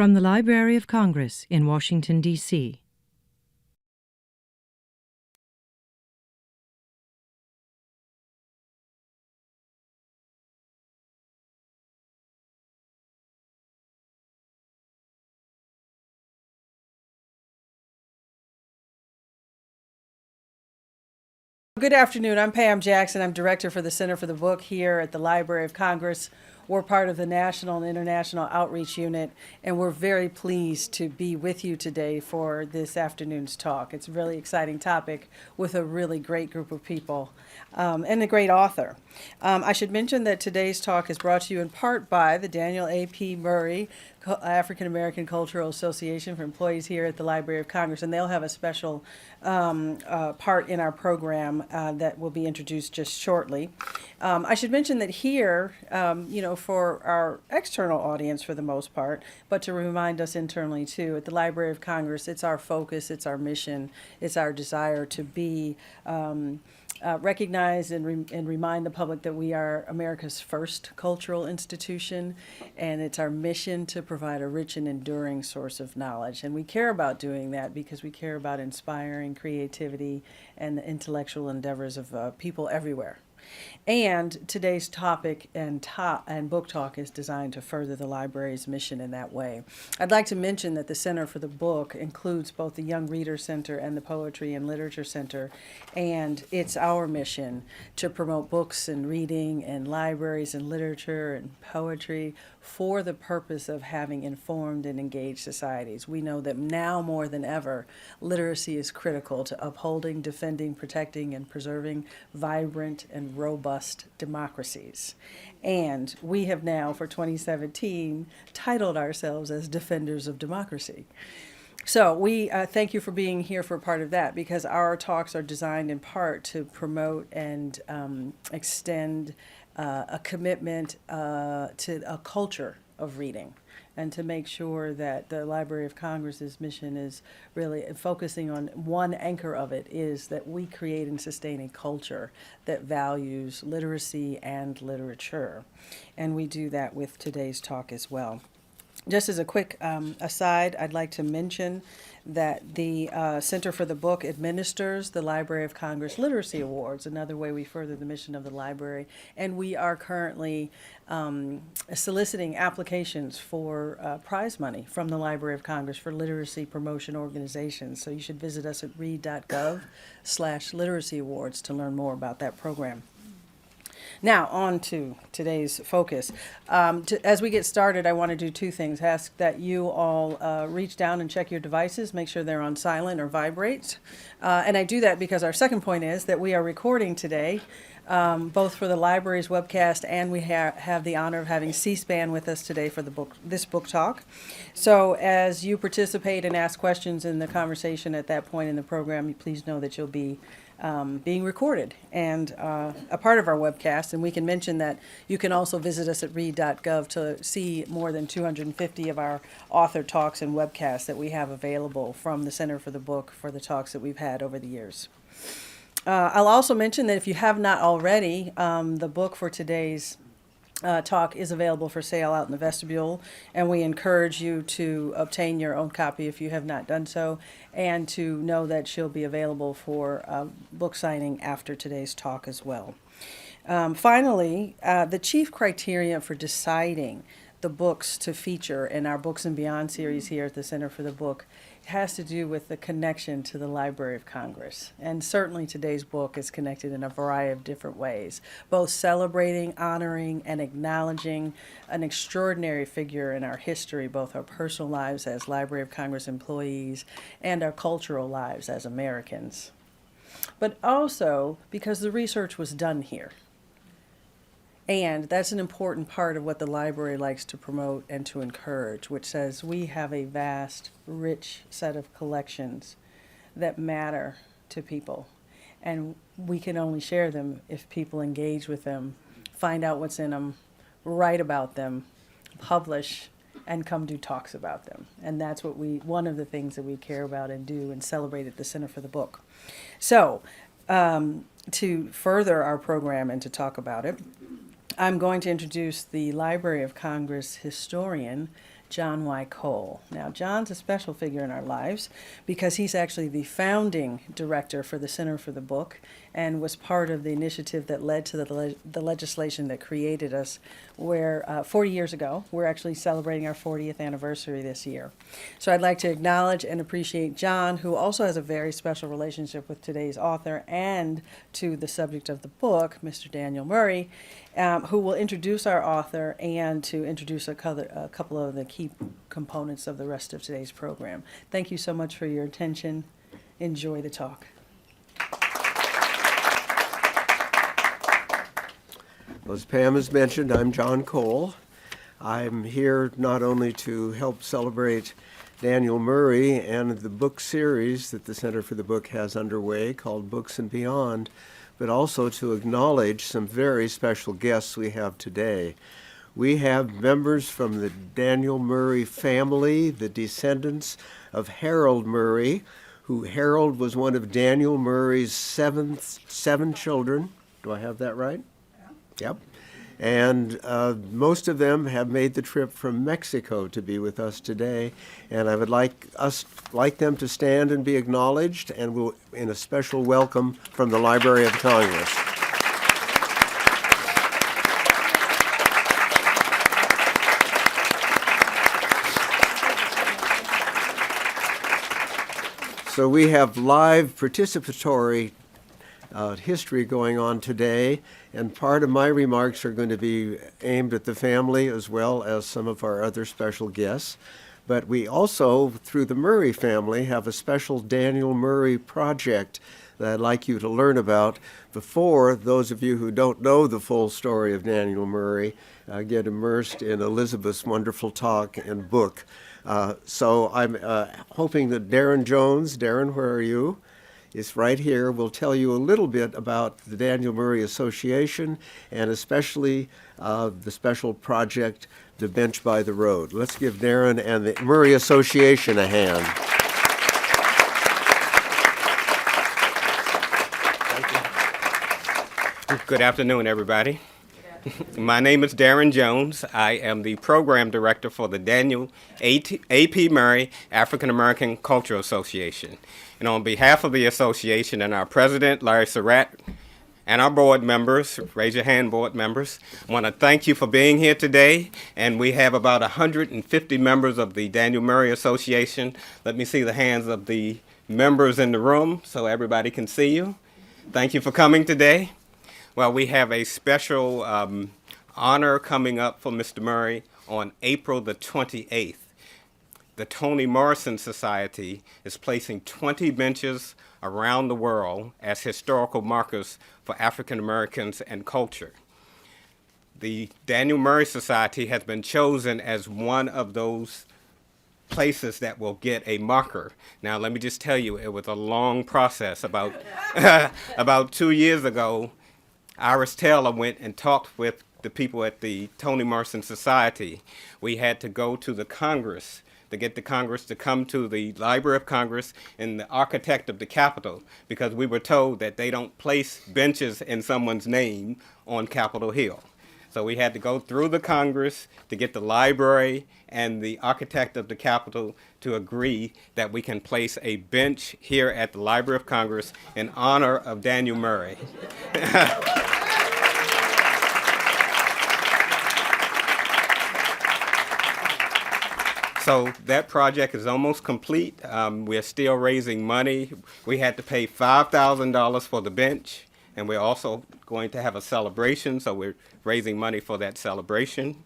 From the Library of Congress in Washington, D.C. Good afternoon. I'm Pam Jackson. I'm director for the Center for the Book here at the Library of Congress. We're part of the National and International Outreach Unit, and we're very pleased to be with you today for this afternoon's talk. It's a really exciting topic with a really great group of people and a great author. I should mention that today's talk is brought to you in part by the Daniel A. P. Murray African American Cultural Association for employees here at the Library of Congress, and they'll have a special part in our program that will be introduced just shortly. I should mention that here, for our external audience for the most part, but to remind us internally too, at the Library of Congress, it's our focus, it's our mission, it's our desire to be recognize and remind the public that we are America's first cultural institution, and it's our mission to provide a rich and enduring source of knowledge. And we care about doing that because we care about inspiring creativity and the intellectual endeavors of people everywhere. And today's topic and book talk is designed to further the library's mission in that way. I'd like to mention that the Center for the Book includes both the Young Reader Center and the Poetry and Literature Center, and it's our mission to promote books and reading and libraries and literature and poetry for the purpose of having informed and engaged societies. We know that now more than ever, literacy is critical to upholding, defending, protecting, and preserving vibrant and robust democracies. And we have now, for 2017, titled ourselves as Defenders of Democracy. So we thank you for being here for part of that, because our talks are designed in part to promote and extend a commitment to a culture of reading, and to make sure that the Library of Congress's mission is really focusing on one anchor of it is that we create and sustain a culture that values literacy and literature. And we do that with today's talk as well. Just as a quick aside, I'd like to mention that the Center for the Book administers the Library of Congress Literacy Awards, another way we further the mission of the library. And we are currently soliciting applications for prize money from the Library of Congress for literacy promotion organizations. So you should visit us at read.gov/literacy awards to learn more about that program. Now, on to today's focus. As we get started, I want to do two things. Ask that you all reach down and check your devices, make sure they're on silent or vibrate. And I do that because our second point is that we are recording today, both for the library's webcast, and we have the honor of having C-SPAN with us today for this book talk. So as you participate and ask questions in the conversation at that point in the program, please know that you'll be being recorded and a part of our webcast. And we can mention that you can also visit us at read.gov to see more than 250 of our author talks and webcasts that we have available from the Center for the Book for the talks that we've had over the years. I'll also mention that if you have not already, the book for today's talk is available for sale out in the vestibule, and we encourage you to obtain your own copy if you have not done so, and to know that she'll be available for book signing after today's talk as well. Finally, the chief criteria for deciding the books to feature in our Books and Beyond series here at the Center for the Book has to do with the connection to the Library of Congress. And certainly today's book is connected in a variety of different ways, both celebrating, honoring, and acknowledging an extraordinary figure in our history, both our personal lives as Library of Congress employees and our cultural lives as Americans. But also because the research was done here. And that's an important part of what the library likes to promote and to encourage, which says we have a vast, rich set of collections that matter to people. And we can only share them if people engage with them, find out what's in them, write about them, publish, and come do talks about them. And that's what one of the things that we care about and do and celebrate at the Center for the Book. So, to further our program and to talk about it, I'm going to introduce the Library of Congress historian, John Y. Cole. Now, John's a special figure in our lives because he's actually the founding director for the Center for the Book and was part of the initiative that led to the legislation that created us, where 40 years ago, we're actually celebrating our 40th anniversary this year. So I'd like to acknowledge and appreciate John, who also has a very special relationship with today's author and to the subject of the book, Mr. Daniel Murray, who will introduce our author and to introduce a couple of the key components of the rest of today's program. Thank you so much for your attention. Enjoy the talk. Well, as Pam has mentioned, I'm John Cole. I'm here not only to help celebrate Daniel Murray and the book series that the Center for the Book has underway called Books and Beyond, but also to acknowledge some very special guests we have today. We have members from the Daniel Murray family, the descendants of Harold Murray, who Harold was one of Daniel Murray's seven children. Do I have that right? Yep. And most of them have made the trip from Mexico to be with us today. And I would like them to stand and be acknowledged, and we'll in a special welcome from the Library of Congress. So we have live participatory history going on today, and part of my remarks are going to be aimed at the family as well as some of our other special guests. But we also, through the Murray family, have a special Daniel Murray project that I'd like you to learn about before those of you who don't know the full story of Daniel Murray get immersed in Elizabeth's wonderful talk and book. So I'm hoping that Darren Jones, Darren, where are you? Is right here, will tell you a little bit about the Daniel Murray Association and especially the special project, The Bench by the Road. Let's give Darren and the Murray Association a hand. Thank you. Good afternoon, everybody. My name is Darren Jones. I am the program director for the Daniel A.P. Murray African American Cultural Association. And on behalf of the association and our president, Larry Surratt, and our board members, raise your hand, board members, I want to thank you for being here today. And we have about 150 members of the Daniel Murray Association. Let me see the hands of the members in the room so everybody can see you. Thank you for coming today. Well, we have a special honor coming up for Mr. Murray on April the 28th. The Toni Morrison Society is placing 20 benches around the world as historical markers for African Americans and culture. The Daniel Murray Society has been chosen as one of those places that will get a marker. Now, let me just tell you, it was a long process. About 2 years ago, Iris Taylor went and talked with the people at the Toni Morrison Society. We had to go to the Congress to get the Congress to come to the Library of Congress and the architect of the Capitol, because we were told that they don't place benches in someone's name on Capitol Hill. So we had to go through the Congress to get the library and the architect of the Capitol to agree that we can place a bench here at the Library of Congress in honor of Daniel Murray. So that project is almost complete. We're still raising money. We had to pay $5,000 for the bench, and we're also going to have a celebration, so we're raising money for that celebration.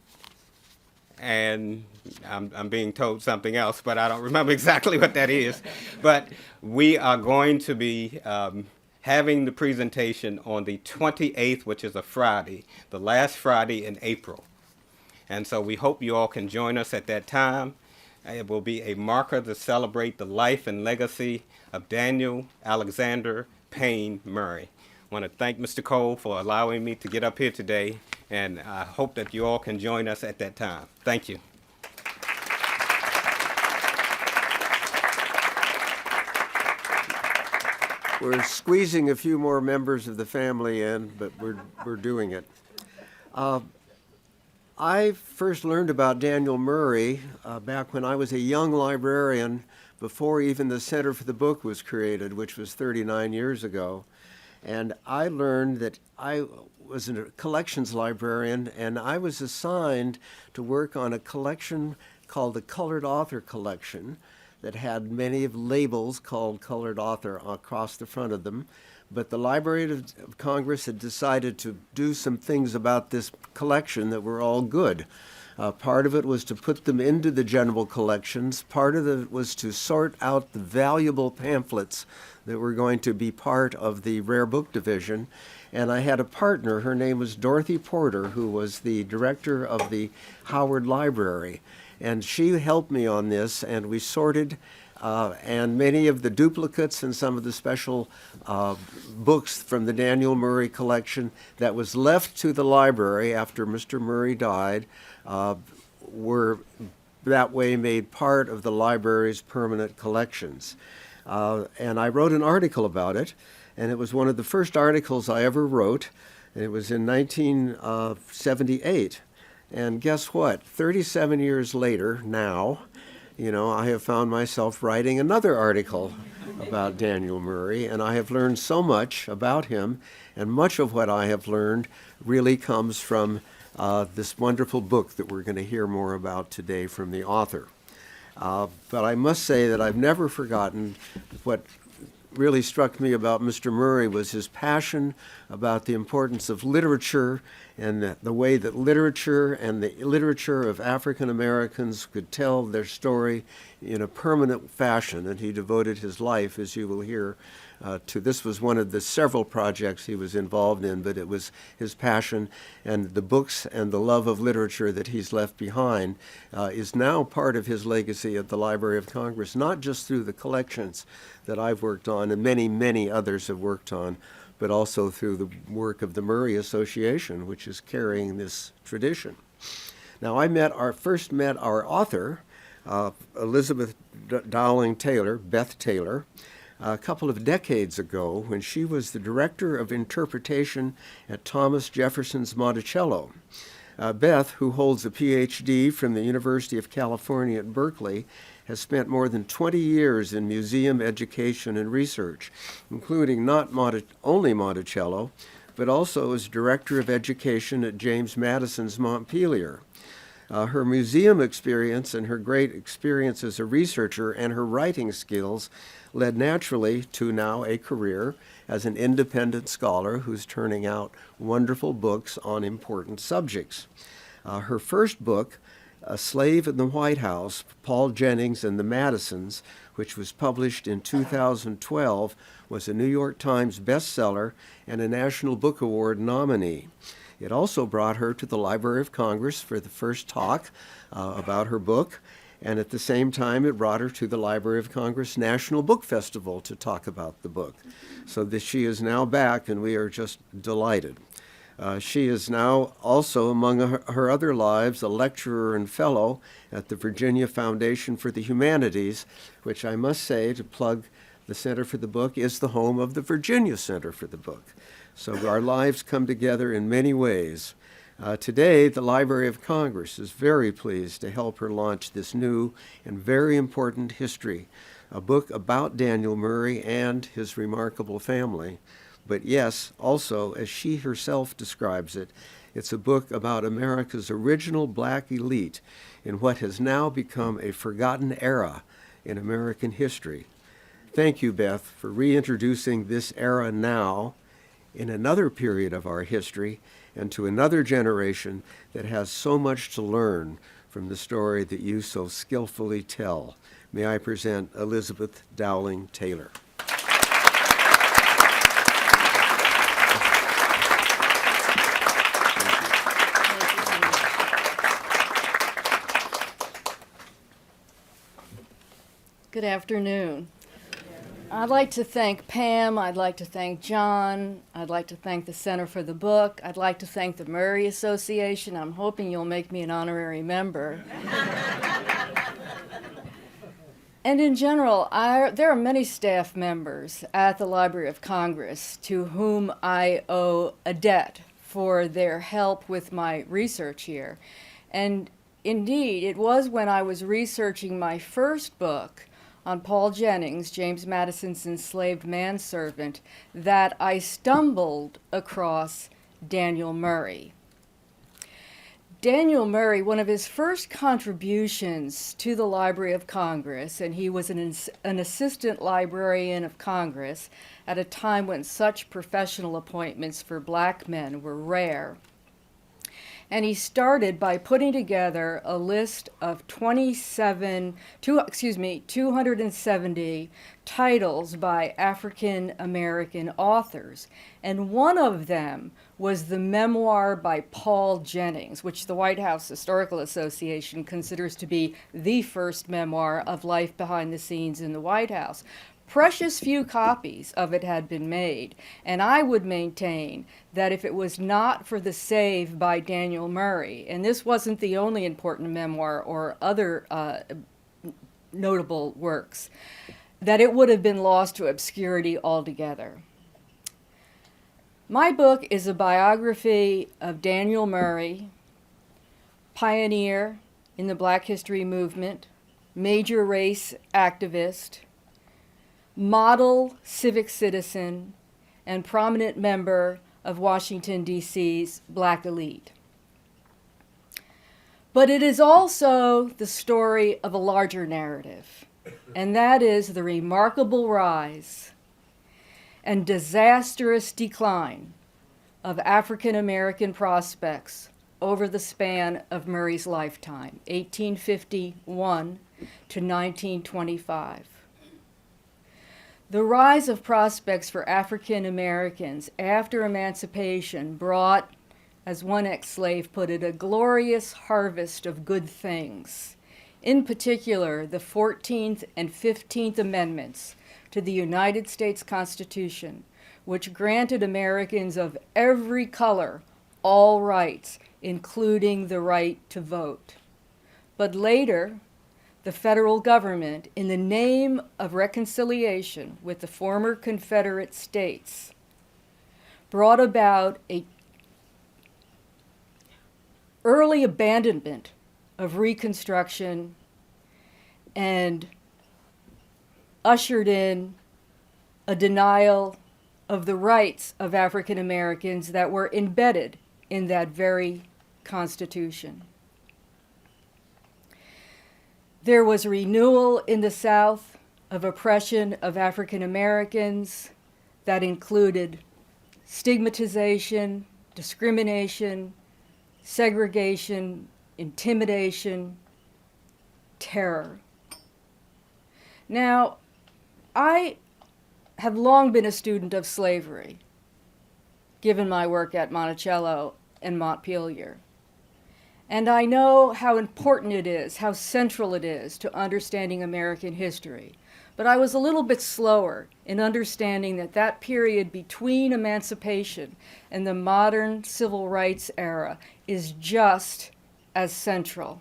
And I'm being told something else, but I don't remember exactly what that is. But we are going to be having the presentation on the 28th, which is a Friday, the last Friday in April. And so we hope you all can join us at that time. It will be a marker to celebrate the life and legacy of Daniel Alexander Payne Murray. I want to thank Mr. Cole for allowing me to get up here today, and I hope that you all can join us at that time. Thank you. We're squeezing a few more members of the family in, but we're doing it. I first learned about Daniel Murray back when I was a young librarian, before even the Center for the Book was created, which was 39 years ago. And I learned that I was a collections librarian, and I was assigned to work on a collection called the Colored Author Collection that had many of labels called Colored Author across the front of them. But the Library of Congress had decided to do some things about this collection that were all good. Part of it was to put them into the general collections. Part of it was to sort out the valuable pamphlets that were going to be part of the rare book division. And I had a partner, her name was Dorothy Porter, who was the director of the Howard Library. And she helped me on this, and we sorted and many of the duplicates and some of the special books from the Daniel Murray collection that was left to the library after Mr. Murray died were that way made part of the library's permanent collections. And I wrote an article about it, and it was one of the first articles I ever wrote, and it was in 1978. And guess what? 37 years later now, I have found myself writing another article about Daniel Murray, and I have learned so much about him, and much of what I have learned really comes from this wonderful book that we're going to hear more about today from the author. But I must say that I've never forgotten what really struck me about Mr. Murray was his passion about the importance of literature and the way that literature and the literature of African Americans could tell their story in a permanent fashion. And he devoted his life, as you will hear, to this was one of the several projects he was involved in, but it was his passion and the books and the love of literature that he's left behind is now part of his legacy at the Library of Congress, not just through the collections that I've worked on and many, many others have worked on, but also through the work of the Murray Association, which is carrying this tradition. Now, I first met our author, Elizabeth Dowling Taylor, Beth Taylor, a couple of decades ago when she was the director of interpretation at Thomas Jefferson's Monticello. Beth, who holds a PhD from the University of California at Berkeley, has spent more than 20 years in museum education and research, including not only Monticello, but also as director of education at James Madison's Montpelier. Her museum experience and her great experience as a researcher and her writing skills led naturally to now a career as an independent scholar who's turning out wonderful books on important subjects. Her first book, A Slave in the White House, Paul Jennings and the Madisons, which was published in 2012, was a New York Times bestseller and a National Book Award nominee. It also brought her to the Library of Congress for the first talk about her book, and at the same time it brought her to the Library of Congress National Book Festival to talk about the book. So that she is now back, and we are just delighted. She is now also, among her other lives, a lecturer and fellow at the Virginia Foundation for the Humanities, which I must say, to plug the Center for the Book, is the home of the Virginia Center for the Book. So our lives come together in many ways. Today, the Library of Congress is very pleased to help her launch this new and very important history, a book about Daniel Murray and his remarkable family. But yes, also, as she herself describes it, it's a book about America's original black elite in what has now become a forgotten era in American history. Thank you, Beth, for reintroducing this era now in another period of our history and to another generation that has so much to learn from the story that you so skillfully tell. May I present Elizabeth Dowling Taylor. Good afternoon. I'd like to thank Pam, I'd like to thank John, I'd like to thank the Center for the Book, I'd like to thank the Murray Association. I'm hoping you'll make me an honorary member. And in general, there are many staff members at the Library of Congress to whom I owe a debt for their help with my research here. And indeed, it was when I was researching my first book on Paul Jennings, James Madison's enslaved manservant, that I stumbled across Daniel Murray. Daniel Murray, one of his first contributions to the Library of Congress, and he was an assistant librarian of Congress at a time when such professional appointments for black men were rare. And he started by putting together a list of 270 titles by African American authors. And one of them was the memoir by Paul Jennings, which the White House Historical Association considers to be the first memoir of life behind the scenes in the White House. Precious few copies of it had been made, and I would maintain that if it was not for the save by Daniel Murray, and this wasn't the only important memoir or other notable works, that it would have been lost to obscurity altogether. My book is a biography of Daniel Murray, pioneer in the Black History movement, major race activist, model civic citizen, and prominent member of Washington, D.C.'s Black elite. But it is also the story of a larger narrative, and that is the remarkable rise and disastrous decline of African American prospects over the span of Murray's lifetime, 1851 to 1925. The rise of prospects for African Americans after emancipation brought, as one ex-slave put it, a glorious harvest of good things. In particular, the 14th and 15th Amendments to the United States Constitution, which granted Americans of every color all rights, including the right to vote. But later, the federal government, in the name of reconciliation with the former Confederate states, brought about an early abandonment of Reconstruction and ushered in a denial of the rights of African Americans that were embedded in that very Constitution. There was renewal in the South of oppression of African Americans that included stigmatization, discrimination, segregation, intimidation, terror. Now, I have long been a student of slavery, given my work at Monticello and Montpelier. And I know how important it is, how central it is to understanding American history. But I was a little bit slower in understanding that that period between emancipation and the modern civil rights era is just as central.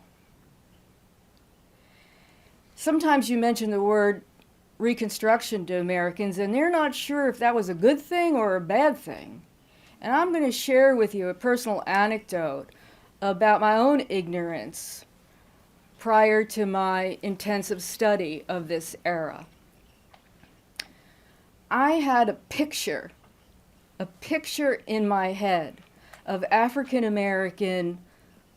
Sometimes you mention the word Reconstruction to Americans, and they're not sure if that was a good thing or a bad thing. And I'm going to share with you a personal anecdote about my ignorance ignorance prior to my intensive study of this era. I had a picture in my head of African American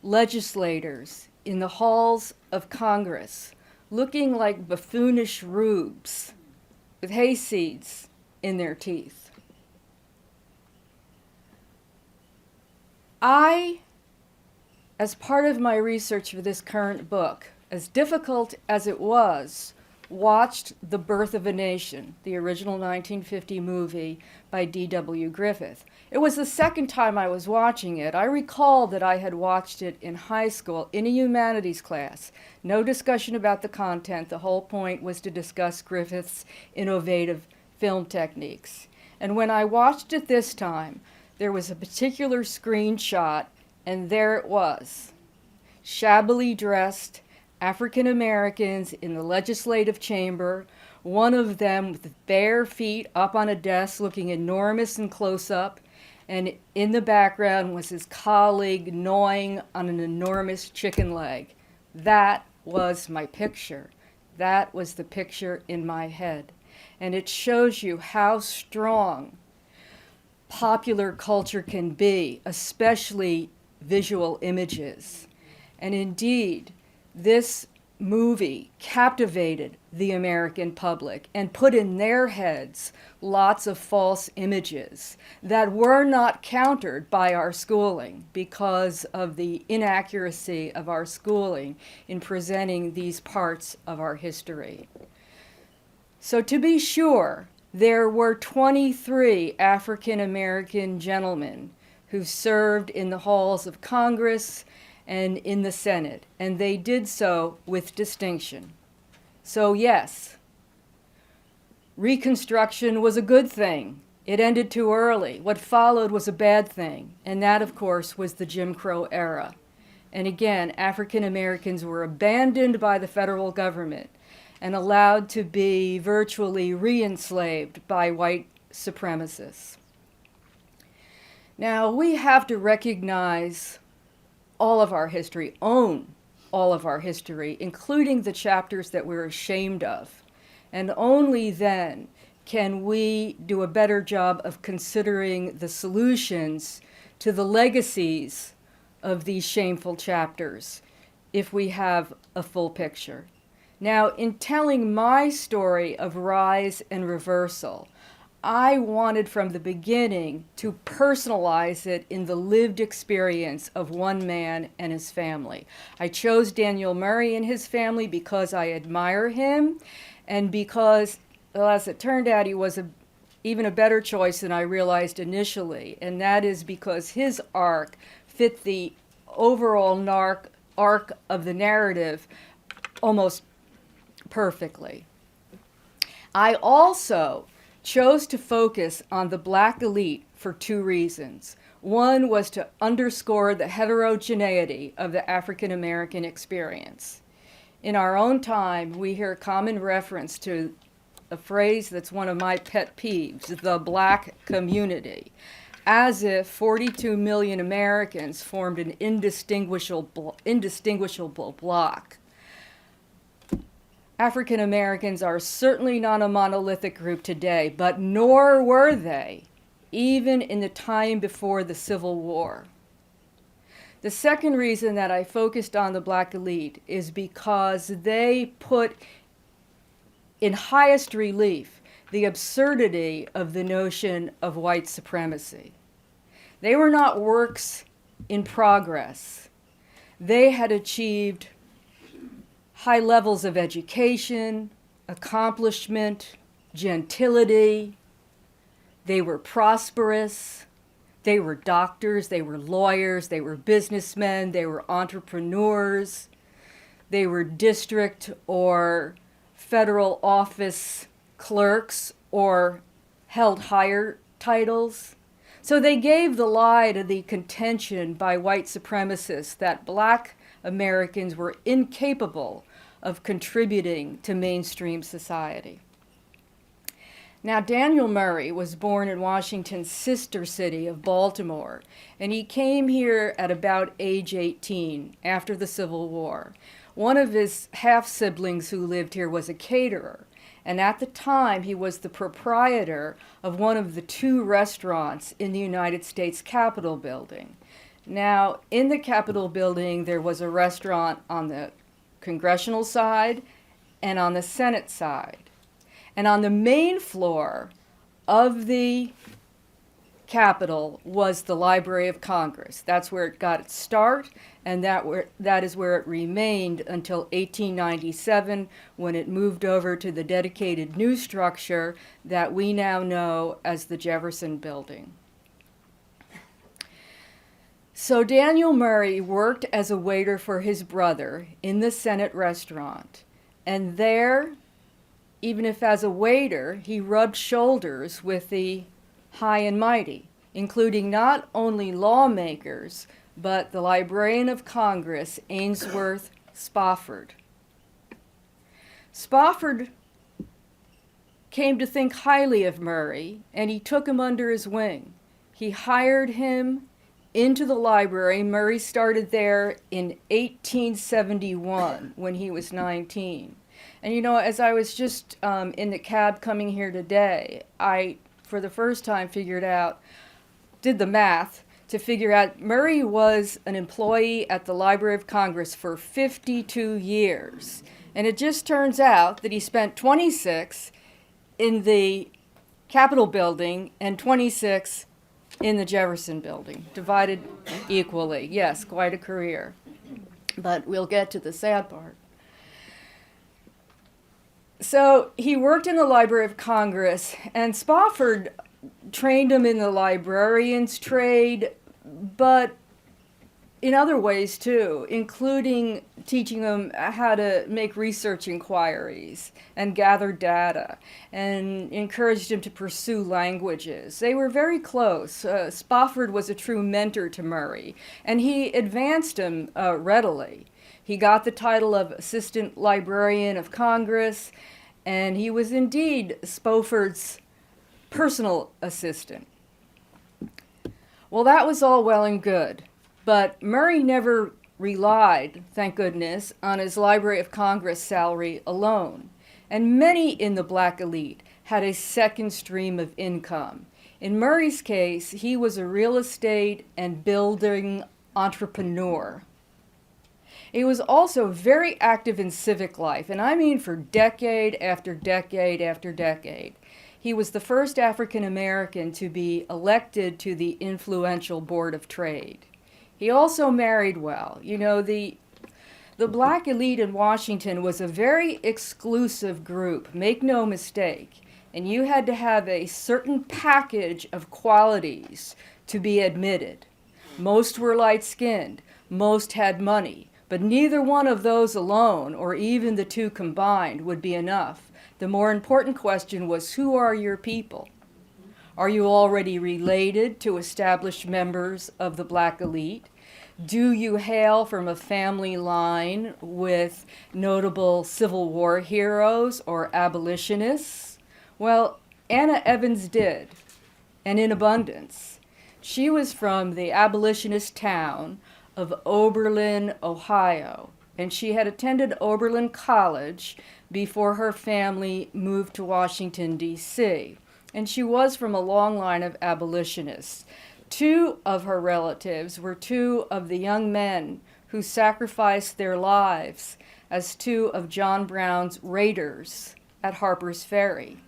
legislators in the halls of Congress looking like buffoonish rubes with hayseeds in their teeth. I, as part of my research for this current book, as difficult as it was, watched The Birth of a Nation, the original 1950 movie by D.W. Griffith. It was the second time I was watching it. I recall that I had watched it in high school in a humanities class. No discussion about the content. The whole point was to discuss Griffith's innovative film techniques. And when I watched it this time, there was a particular screenshot, and there it was. Shabbily dressed African Americans in the legislative chamber, one of them with bare feet up on a desk looking enormous and close up, And in the background was his colleague gnawing on an enormous chicken leg. That was my picture. That was the picture in my head. And it shows you how strong popular culture can be, especially visual images. And indeed, this movie captivated the American public and put in their heads lots of false images that were not countered by our schooling because of the inaccuracy of our schooling in presenting these parts of our history. So to be sure, there were 23 African American gentlemen who served in the halls of Congress and in the Senate, and they did so with distinction. So yes, Reconstruction was a good thing. It ended too early. What followed was a bad thing, and that, of course, was the Jim Crow era. And again, African Americans were abandoned by the federal government and allowed to be virtually re-enslaved by white supremacists. Now, we have to recognize all of our history, own all of our history, including the chapters that we're ashamed of. And only then can we do a better job of considering the solutions to the legacies of these shameful chapters if we have a full picture. Now, in telling my story of rise and reversal, I wanted from the beginning to personalize it in the lived experience of one man and his family. I chose Daniel Murray and his family because I admire him and because, well, as it turned out, he was even a better choice than I realized initially, and that is because his arc fit the overall arc of the narrative almost perfectly. I also chose to focus on the Black elite for two reasons. One was to underscore the heterogeneity of the African American experience. In our own time, we hear common reference to a phrase that's one of my pet peeves, the Black community, as if 42 million Americans formed an indistinguishable block. African Americans are certainly not a monolithic group today, but nor were they, even in the time before the Civil War. The second reason that I focused on the Black elite is because they put in highest relief the absurdity of the notion of white supremacy. They were not works in progress. They had achieved high levels of education, accomplishment, gentility. They were prosperous. They were doctors. They were lawyers. They were businessmen. They were entrepreneurs. They were district or federal office clerks or held higher titles. So they gave the lie to the contention by white supremacists that Black Americans were incapable of contributing to mainstream society. Now, Daniel Murray was born in Washington's sister city of Baltimore, and he came here at about age 18 after the Civil War. One of his half-siblings who lived here was a caterer, and at the time he was the proprietor of one of the two restaurants in the United States Capitol building. Now, in the Capitol building, there was a restaurant on the congressional side and on the Senate side. And on the main floor of the Capitol was the Library of Congress. That's where it got its start, and that is where it remained until 1897, when it moved over to the dedicated new structure that we now know as the Jefferson Building. So Daniel Murray worked as a waiter for his brother in the Senate restaurant, and there, even if as a waiter, he rubbed shoulders with the high and mighty, including not only lawmakers, but the Librarian of Congress, Ainsworth Spofford. Spofford came to think highly of Murray, and he took him under his wing. He hired him into the library. Murray started there in 1871 when he was 19. And you know, as I was just in the cab coming here today, I, for the first time, did the math to figure out Murray was an employee at the Library of Congress for 52 years. And it just turns out that he spent 26 in the Capitol building and 26 in the Jefferson building, divided equally. Yes, quite a career. But we'll get to the sad part. So he worked in the Library of Congress, and Spofford trained him in the librarian's trade, but in other ways too, including teaching him how to make research inquiries and gather data, and encouraged him to pursue languages. They were very close. Spofford was a true mentor to Murray, and he advanced him readily. He got the title of Assistant Librarian of Congress, and he was indeed Spofford's personal assistant. Well, that was all well and good, but Murray never relied, thank goodness, on his Library of Congress salary alone, and many in the black elite had a second stream of income. In Murray's case, he was a real estate and building entrepreneur. He was also very active in civic life, and I mean for decade after decade after decade. He was the first African American to be elected to the influential Board of Trade. He also married well. You know, the black elite in Washington was a very exclusive group, make no mistake, and you had to have a certain package of qualities to be admitted. Most were light-skinned, most had money, but neither one of those alone, or even the two combined, would be enough. The more important question was, who are your people? Are you already related to established members of the black elite? Do you hail from a family line with notable Civil War heroes or abolitionists? Well, Anna Evans did, and in abundance. She was from the abolitionist town of Oberlin, Ohio, and she had attended Oberlin College before her family moved to Washington, D.C., and she was from a long line of abolitionists. Two of her relatives were two of the young men who sacrificed their lives as two of John Brown's raiders at Harper's Ferry.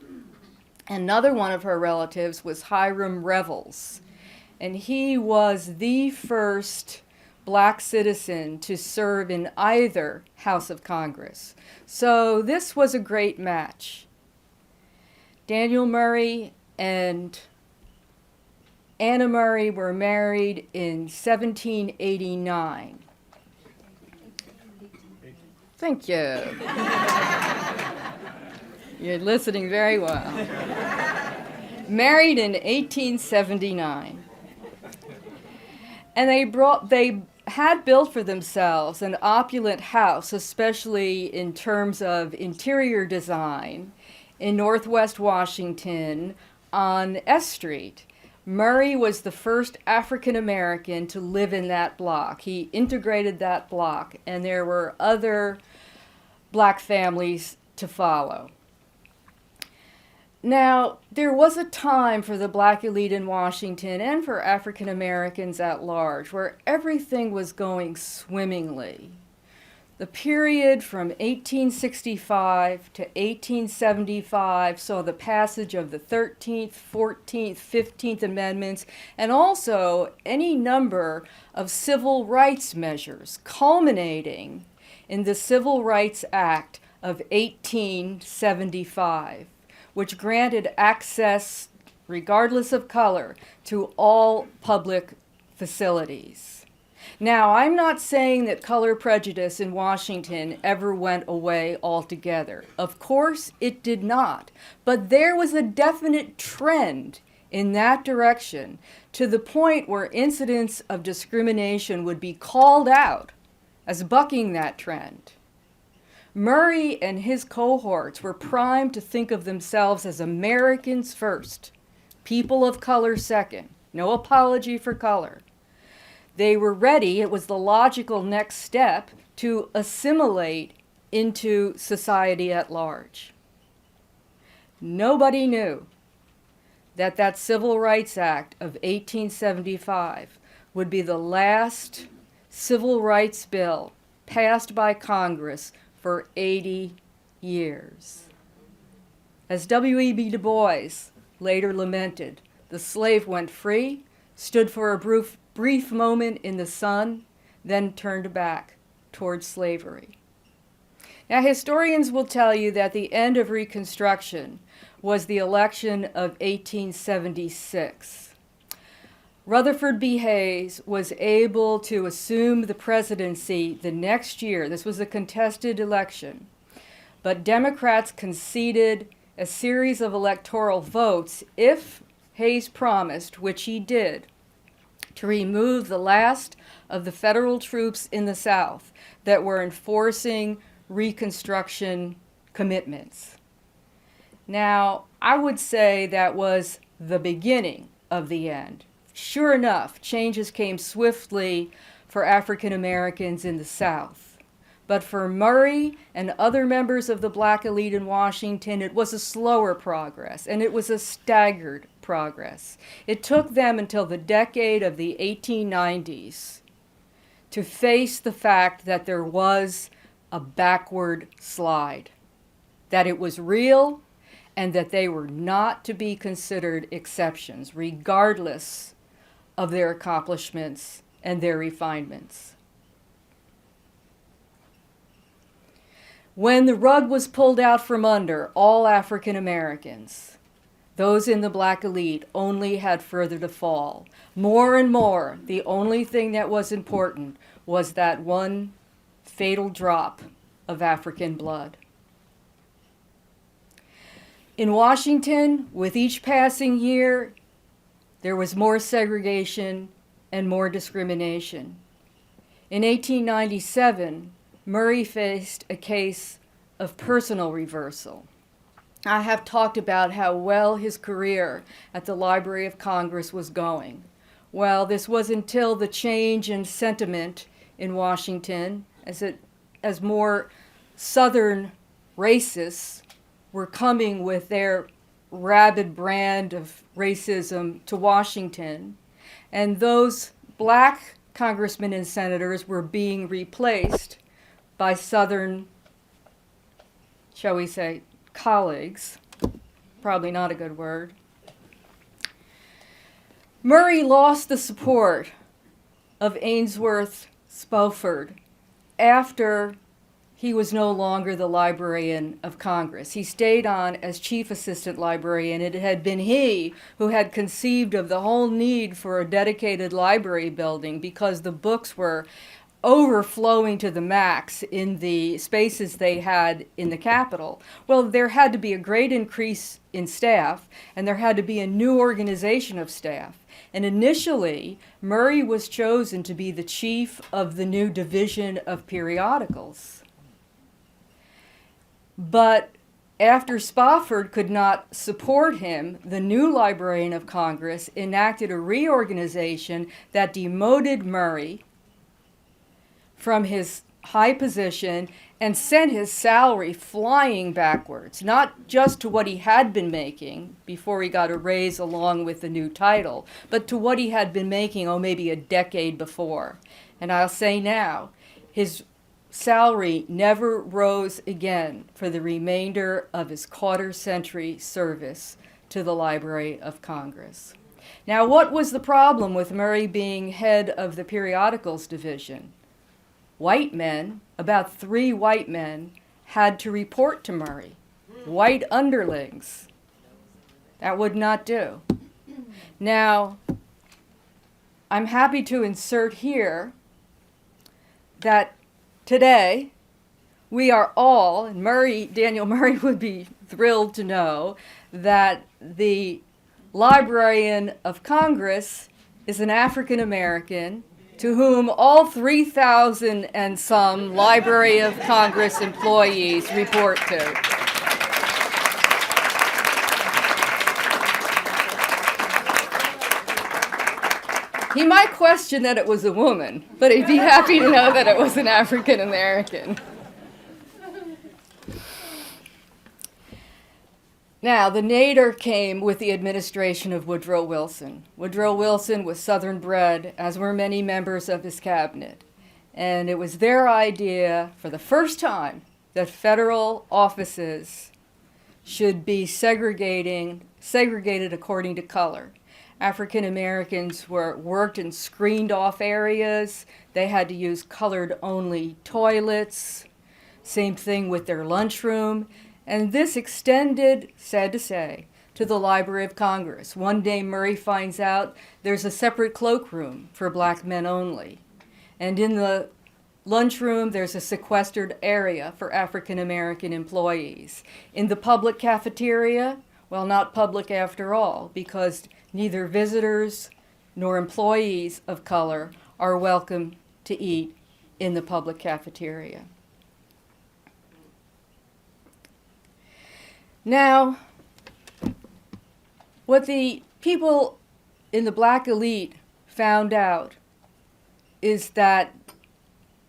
Another one of her relatives was Hiram Revels, and he was the first black citizen to serve in either House of Congress. So this was a great match. Daniel Murray and Anna Murray were married in 1789. Thank you. You're listening very well. Married in 1879. And they had built for themselves an opulent house, especially in terms of interior design, in Northwest Washington on S Street. Murray was the first African American to live in that block. He integrated that block, and there were other black families to follow. Now, there was a time for the black elite in Washington and for African Americans at large where everything was going swimmingly. The period from 1865 to 1875 saw the passage of the 13th, 14th, 15th Amendments, and also any number of civil rights measures, culminating in the Civil Rights Act of 1875. Which granted access, regardless of color, to all public facilities. Now, I'm not saying that color prejudice in Washington ever went away altogether. Of course, it did not. But there was a definite trend in that direction to the point where incidents of discrimination would be called out as bucking that trend. Murray and his cohorts were primed to think of themselves as Americans first, people of color second, No apology for color. They were ready, it was the logical next step, to assimilate into society at large. Nobody knew that that Civil Rights Act of 1875 would be the last civil rights bill passed by Congress for 80 years. As W.E.B. Du Bois later lamented, the slave went free, stood for a brief moment in the sun, then turned back towards slavery. Now, historians will tell you that the end of Reconstruction was the election of 1876. Rutherford B. Hayes was able to assume the presidency the next year. This was a contested election, but Democrats conceded a series of electoral votes if Hayes promised, which he did, to remove the last of the federal troops in the South that were enforcing Reconstruction commitments. Now, I would say that was the beginning of the end. Sure enough, changes came swiftly for African Americans in the South. But for Murray and other members of the black elite in Washington, it was a slower progress, and it was a staggered progress. It took them until the decade of the 1890s to face the fact that there was a backward slide, that it was real, and that they were not to be considered exceptions, regardless of their accomplishments and their refinements. When the rug was pulled out from under all African Americans, those in the black elite only had further to fall. More and more, the only thing that was important was that one fatal drop of African blood. In Washington, with each passing year, there was more segregation and more discrimination. In 1897, Murray faced a case of personal reversal. I have talked about how well his career at the Library of Congress was going. Well, this was until the change in sentiment in Washington as more Southern racists were coming with their rabid brand of racism to Washington, and those black congressmen and senators were being replaced by Southern, shall we say, colleagues. Probably not a good word. Murray lost the support of Ainsworth Spofford after he was no longer the librarian of Congress. He stayed on as chief assistant librarian. It had been he who had conceived of the whole need for a dedicated library building because the books were overflowing to the max in the spaces they had in the Capitol. Well, there had to be a great increase in staff, and there had to be a new organization of staff. And initially, Murray was chosen to be the chief of the new division of periodicals. But after Spofford could not support him, the new Librarian of Congress enacted a reorganization that demoted Murray from his high position and sent his salary flying backwards, not just to what he had been making before he got a raise along with the new title, but to what he had been making, maybe a decade before. And I'll say now, his salary never rose again for the remainder of his quarter-century service to the Library of Congress. Now, what was the problem with Murray being head of the periodicals division? White men, about 3 white men, had to report to Murray. White underlings. That would not do. Now, I'm happy to insert here that today we are all, and Daniel Murray would be thrilled to know that the Librarian of Congress is an African American to whom all 3,000 and some Library of Congress employees report to. He might question that it was a woman, but he'd be happy to know that it was an African American. Now, the nadir came with the administration of Woodrow Wilson. Woodrow Wilson was Southern bred, as were many members of his cabinet. And it was their idea, for the first time, that federal offices should be segregated according to color. African Americans were worked in screened off areas. They had to use colored only toilets. Same thing with their lunchroom. And this extended, sad to say, to the Library of Congress. One day Murray finds out there's a separate cloakroom for black men only. And in the lunchroom, there's a sequestered area for African American employees. In the public cafeteria, well, not public after all, because neither visitors nor employees of color are welcome to eat in the public cafeteria. Now, what the people in the black elite found out is that,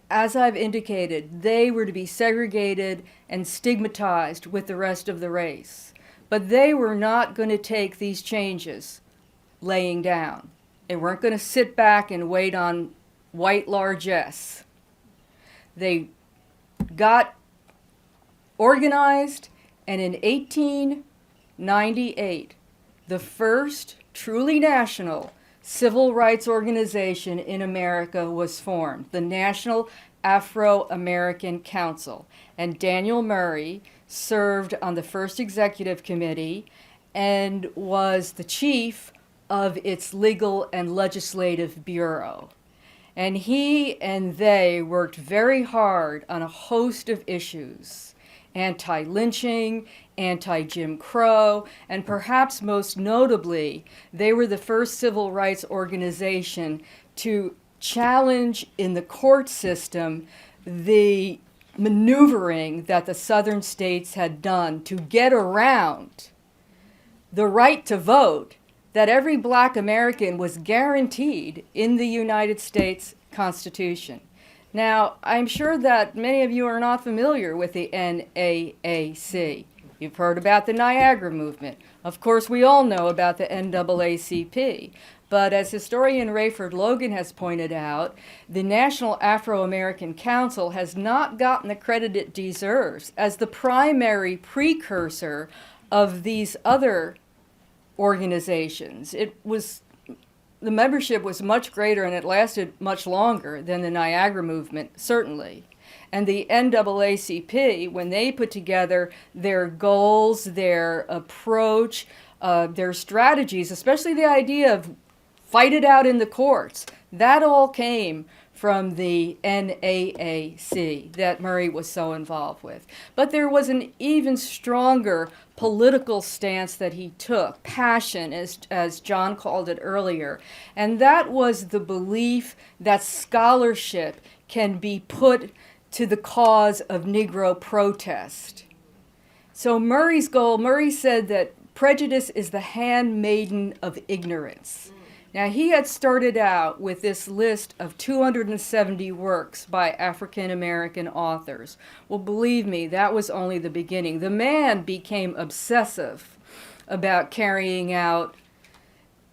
as I've indicated, they were to be segregated and stigmatized with the rest of the race. But they were not going to take these changes laying down. They weren't going to sit back and wait on white largesse. They got organized, and in 1898, the first truly national civil rights organization in America was formed, the National AfroAmerican Council. And Daniel Murray served on the first executive committee and was the chief of its legal and legislative bureau. And he and they worked very hard on a host of issues: anti-lynching, anti-Jim Crow, and perhaps most notably, they were the first civil rights organization to challenge in the court system the maneuvering that the southern states had done to get around the right to vote that every black American was guaranteed in the United States Constitution. Now, I'm sure that many of you are not familiar with the NAAC. You've heard about the Niagara Movement. Of course, we all know about the NAACP. But as historian Rayford Logan has pointed out, the National Afro-American Council has not gotten the credit it deserves as the primary precursor of these other organizations. The membership was much greater and it lasted much longer than the Niagara Movement, certainly. And the NAACP, when they put together their goals, their approach, their strategies, especially the idea of fight it out in the courts, that all came from the NAAC that Murray was so involved with. But there was an even stronger political stance that he took, passion, as John called it earlier, and that was the belief that scholarship can be put to the cause of Negro protest. So Murray's goal, Murray said that prejudice is the handmaiden of ignorance. Now, he had started out with this list of 270 works by African American authors. Well, believe me, that was only the beginning. The man became obsessive about carrying out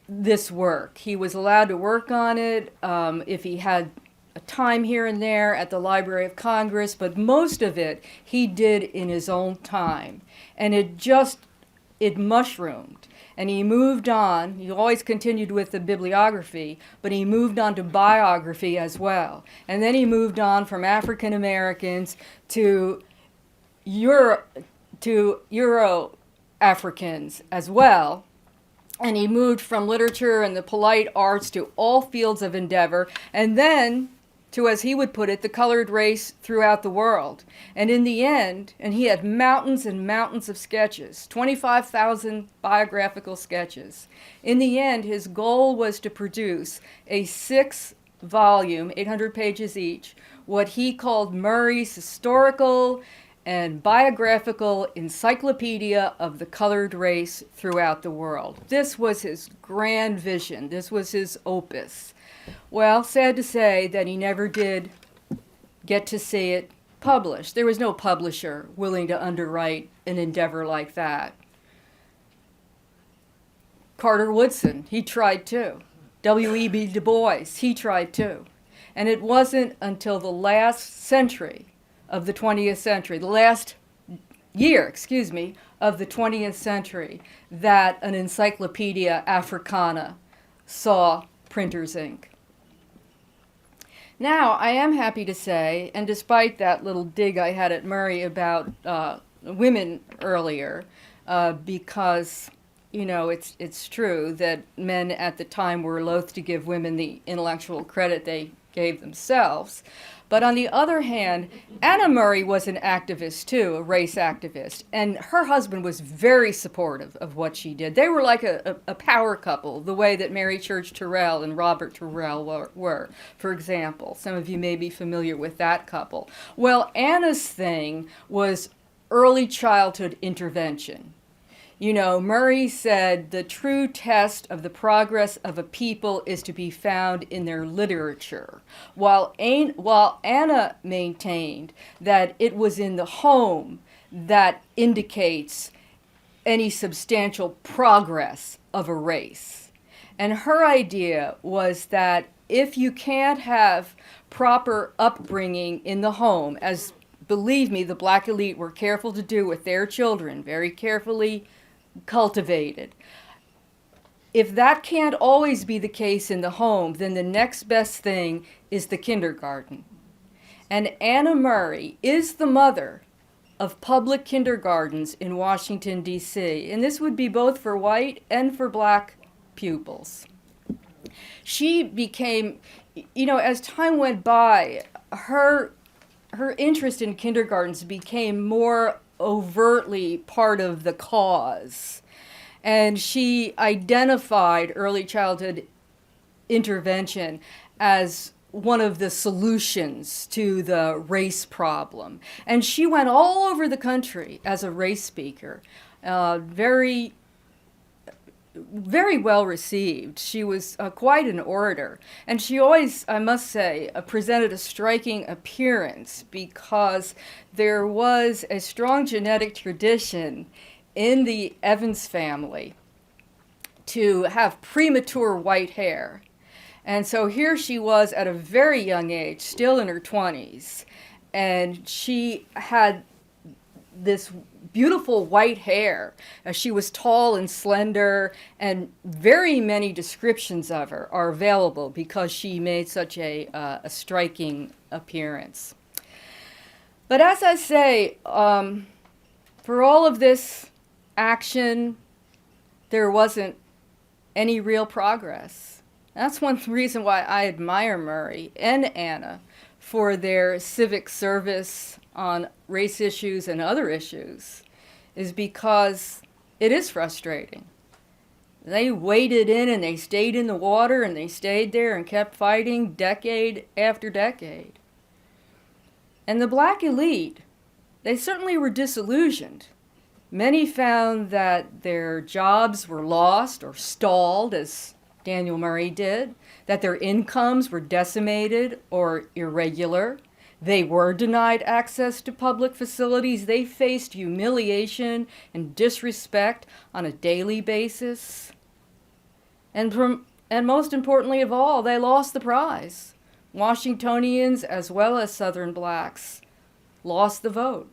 this work. He was allowed to work on it if he had a time here and there at the Library of Congress, but most of it he did in his own time. And it mushroomed. And he moved on. He always continued with the bibliography, but he moved on to biography as well. And then he moved on from African Americans to Euro-Africans as well. And he moved from literature and the polite arts to all fields of endeavor, and then to, as he would put it, the colored race throughout the world. And in the end, and he had mountains and mountains of sketches, 25,000 biographical sketches. In the end, his goal was to produce a 6-volume, 800 pages each, what he called Murray's historical and biographical encyclopedia of the colored race throughout the world. This was his grand vision. This was his opus. Well, sad to say that he never did get to see it published. There was no publisher willing to underwrite an endeavor like that. Carter Woodson, he tried too. W.E.B. Du Bois, he tried too. And it wasn't until the last century of the 20th century, the last year, of the 20th century, that an Encyclopedia Africana saw printer's ink. Now, I am happy to say, and despite that little dig I had at Murray about women earlier, because, you know, it's true that men at the time were loath to give women the intellectual credit they gave themselves. But on the other hand, Anna Murray was an activist too, a race activist, and her husband was very supportive of what she did. They were like a power couple, the way that Mary Church Terrell and Robert Terrell were, for example. Some of you may be familiar with that couple. Well, Anna's thing was early childhood intervention. You know, Murray said the true test of the progress of a people is to be found in their literature, while Anna maintained that it was in the home that indicates any substantial progress of a race. And her idea was that if you can't have proper upbringing in the home, as, believe me, the black elite were careful to do with their children, very carefully cultivated. If that can't always be the case in the home, then the next best thing is the kindergarten. And Anna Murray is the mother of public kindergartens in Washington, D.C., and this would be both for white and for black pupils. She became, you know, as time went by, her interest in kindergartens became more overtly part of the cause. And she identified early childhood intervention as one of the solutions to the race problem. And she went all over the country as a race speaker, very well received. She was quite an orator. And she always, I must say, presented a striking appearance because there was a strong genetic tradition in the Evans family to have premature white hair. And so here she was at a very young age, still in her 20s, and she had this beautiful white hair. She was tall and slender, and very many descriptions of her are available because she made such a striking appearance. But as I say, for all of this action, there wasn't any real progress. That's one reason why I admire Murray and Anna for their civic service on race issues and other issues, is because it is frustrating. They waded in and they stayed in the water and they stayed there and kept fighting decade after decade. And the black elite, they certainly were disillusioned. Many found that their jobs were lost or stalled, as Daniel Murray did, that their incomes were decimated or irregular. They were denied access to public facilities. They faced humiliation and disrespect on a daily basis. And most importantly of all, they lost the prize. Washingtonians, as well as Southern blacks, lost the vote.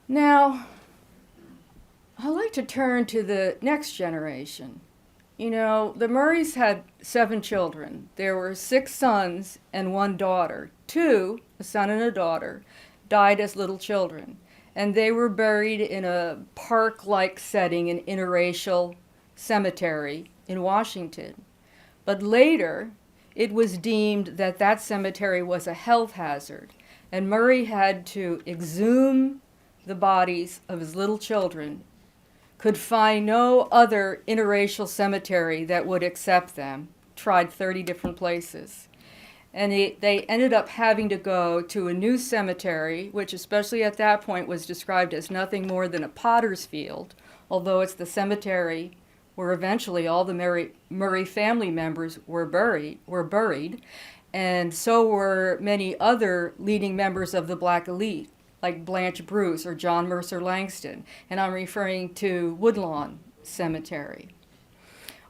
Now, I'd like to turn to the next generation. You know, the Murrays had 7 children. There were 6 sons and 1 daughter. 2, a son and a daughter, died as little children. And they were buried in a park-like setting, an interracial cemetery in Washington. But later, it was deemed that that cemetery was a health hazard, and Murray had to exhume the bodies of his little children, could find no other interracial cemetery that would accept them, tried 30 different places. And they ended up having to go to a new cemetery, which especially at that point was described as nothing more than a potter's field, although it's the cemetery where eventually all the Murray family members were buried, and so were many other leading members of the Black elite, like Blanche Bruce or John Mercer Langston, and I'm referring to Woodlawn Cemetery.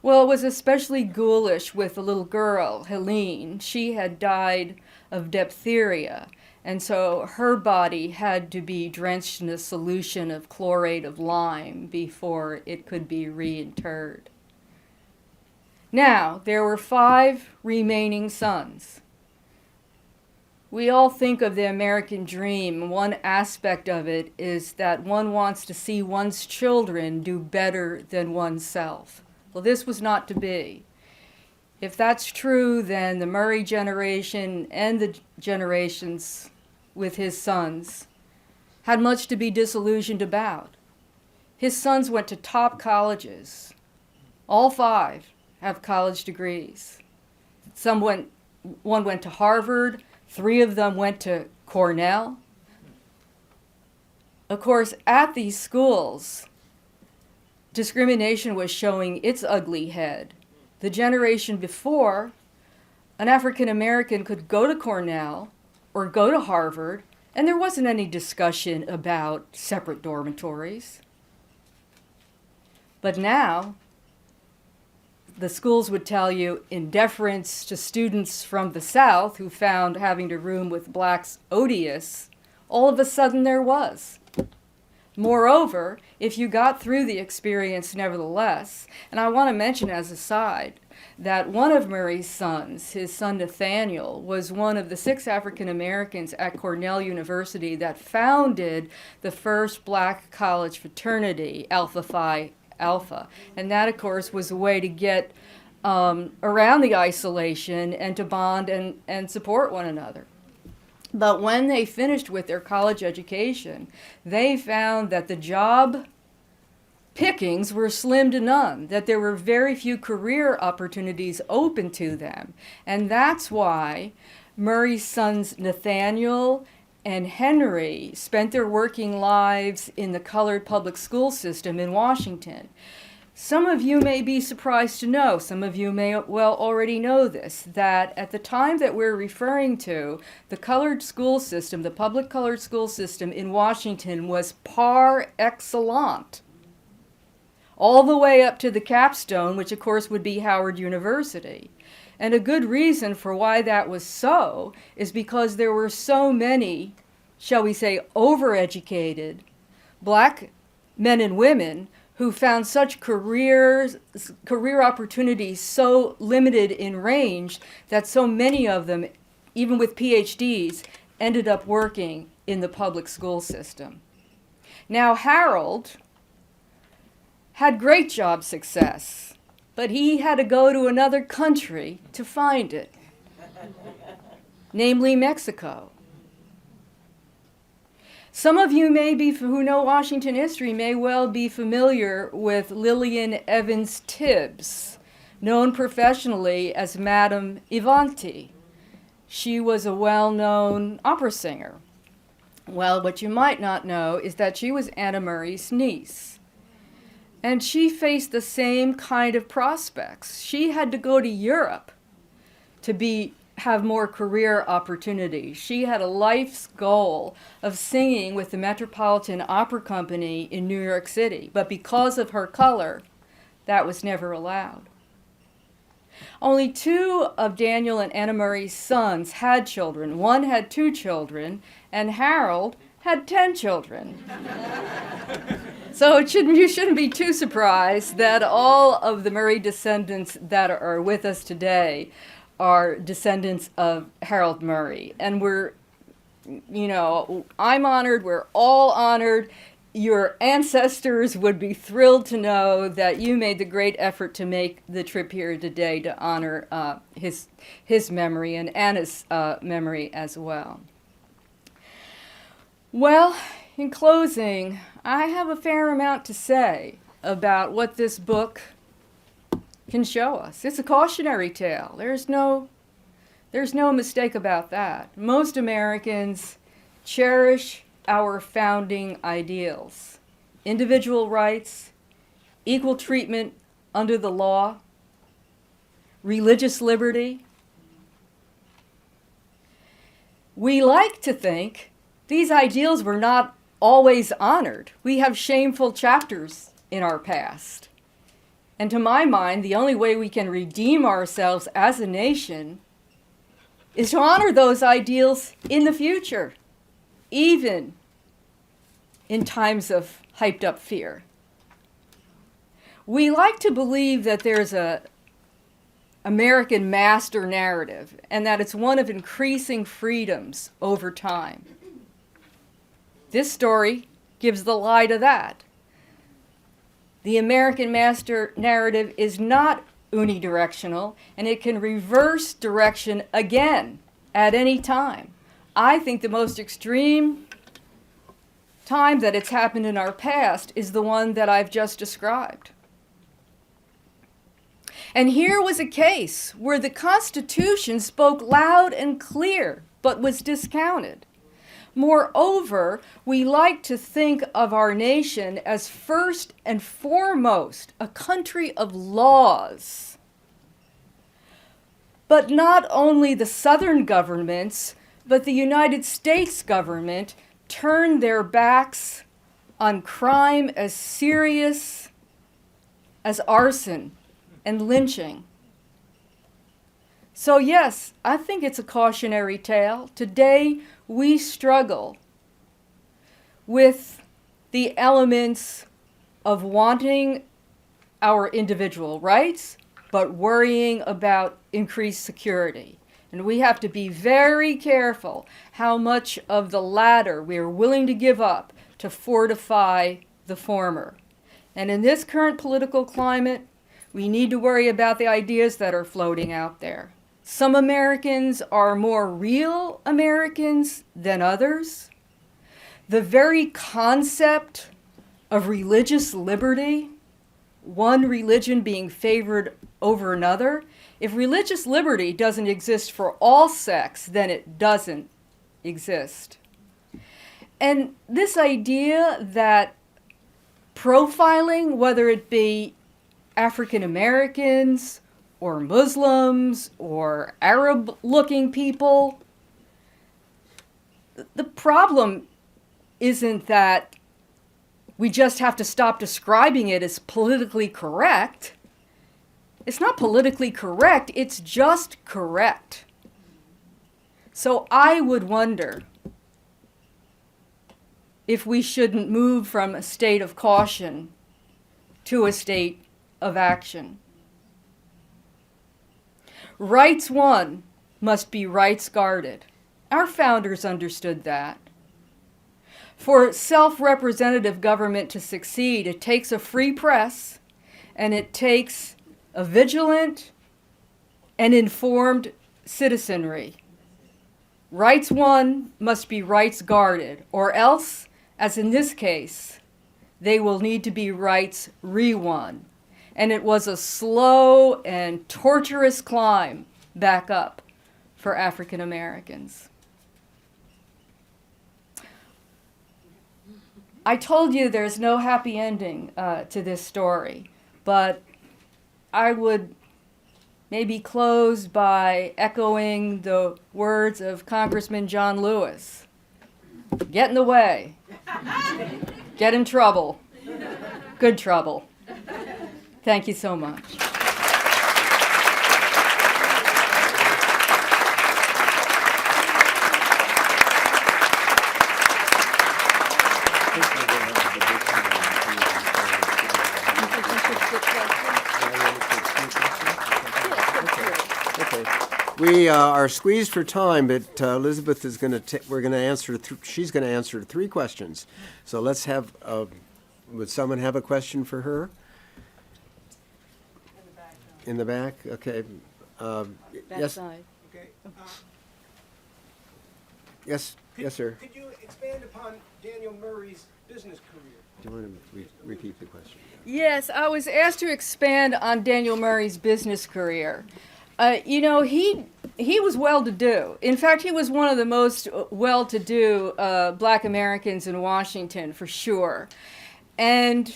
Well, it was especially ghoulish with the little girl, Helene. She had died of diphtheria, and so her body had to be drenched in a solution of chlorate of lime before it could be reinterred. Now, there were 5 remaining sons. We all think of the American dream. One aspect of it is that one wants to see one's children do better than oneself. Well, this was not to be. If that's true, then the Murray generation and the generations with his sons had much to be disillusioned about. His sons went to top colleges. All 5 have college degrees. One went to Harvard, 3 of them went to Cornell. Of course, at these schools, discrimination was showing its ugly head. The generation before, an African American could go to Cornell or go to Harvard, and there wasn't any discussion about separate dormitories. But now, the schools would tell you, in deference to students from the South who found having to room with blacks odious, all of a sudden there was. Moreover, if you got through the experience nevertheless, and I want to mention as a side that one of Murray's sons, his son Nathaniel, was one of the 6 African Americans at Cornell University that founded the first black college fraternity, Alpha Phi Alpha. And that, of course, was a way to get around the isolation and to bond and support one another. But when they finished with their college education, they found that the job pickings were slim to none, that there were very few career opportunities open to them. And that's why Murray's sons Nathaniel and Henry spent their working lives in the colored public school system in Washington. Some of you may be surprised to know, some of you may well already know this, that at the time that we're referring to, the colored school system, the public colored school system in Washington was par excellence, all the way up to the capstone, which of course would be Howard University. And a good reason for why that was so is because there were so many, shall we say, overeducated black men and women who found such career opportunities so limited in range that so many of them, even with PhDs, ended up working in the public school system. Now, Harold had great job success, but he had to go to another country to find it, namely Mexico. Some of you who know Washington history may well be familiar with Lillian Evans Tibbs, known professionally as Madame Ivanti. She was a well-known opera singer. Well, what you might not know is that she was Anna Murray's niece. And she faced the same kind of prospects. She had to go to Europe to have more career opportunities. She had a life's goal of singing with the Metropolitan Opera Company in New York City, but because of her color, that was never allowed. Only 2 of Daniel and Anna Murray's sons had children. One had 2 children, and Harold had 10 children. So you shouldn't be too surprised that all of the Murray descendants that are with us today are descendants of Harold Murray. And I'm honored, we're all honored. Your ancestors would be thrilled to know that you made the great effort to make the trip here today to honor his memory and Anna's memory as well. Well, in closing, I have a fair amount to say about what this book can show us. It's a cautionary tale. There's no mistake about that. Most Americans cherish our founding ideals: individual rights, equal treatment under the law, religious liberty. We like to think these ideals were not always honored. We have shameful chapters in our past. And to my mind, the only way we can redeem ourselves as a nation is to honor those ideals in the future, even in times of hyped up fear. We like to believe that there's a American master narrative and that it's one of increasing freedoms over time. This story gives the lie to that. The American master narrative is not unidirectional, and it can reverse direction again at any time. I think the most extreme time that it's happened in our past is the one that I've just described. And here was a case where the Constitution spoke loud and clear, but was discounted. Moreover, we like to think of our nation as first and foremost a country of laws. But not only the Southern governments, but the United States government turned their backs on crime as serious as arson and lynching. So yes, I think it's a cautionary tale. Today, we struggle with the elements of wanting our individual rights, but worrying about increased security. And we have to be very careful how much of the latter we are willing to give up to fortify the former. And in this current political climate, we need to worry about the ideas that are floating out there. Some Americans are more real Americans than others. The very concept of religious liberty, one religion being favored over another, if religious liberty doesn't exist for all sects, then it doesn't exist. And this idea that profiling, whether it be African Americans or Muslims or Arab-looking people, the problem isn't that we just have to stop describing it as politically correct. It's not politically correct, it's just correct. So I would wonder if we shouldn't move from a state of caution to a state of action. Rights won must be rights guarded. Our founders understood that. For self-representative government to succeed, it takes a free press, and it takes a vigilant and informed citizenry. Rights won must be rights guarded, or else, as in this case, they will need to be rights re-won. And it was a slow and torturous climb back up for African Americans. I told you there's no happy ending to this story, but I would maybe close by echoing the words of Congressman John Lewis. Get in the way. Get in trouble. Good trouble. Thank you so much. We are squeezed for time, but Elizabeth is going to. We're going to answer. She's going to answer 3 questions. So let's have. Would someone have a question for her? In the back. Okay. Yes. Side. Okay. Yes. Yes, sir. Could you expand upon Daniel Murray's business career? Do you want to repeat the question? Yes, I was asked to expand on Daniel Murray's business career. He was well-to-do. In fact, he was one of the most well-to-do Black Americans in Washington, for sure. And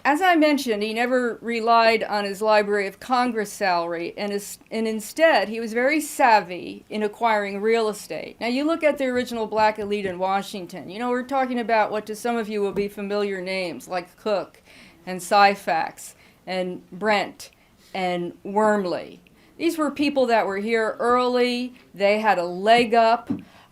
as I mentioned, he never relied on his Library of Congress salary, and instead he was very savvy in acquiring real estate. Now, you look at the original black elite in Washington. You know, we're talking about what to some of you will be familiar names like Cook and Syphax and Brent and Wormley. These were people that were here early. They had a leg up,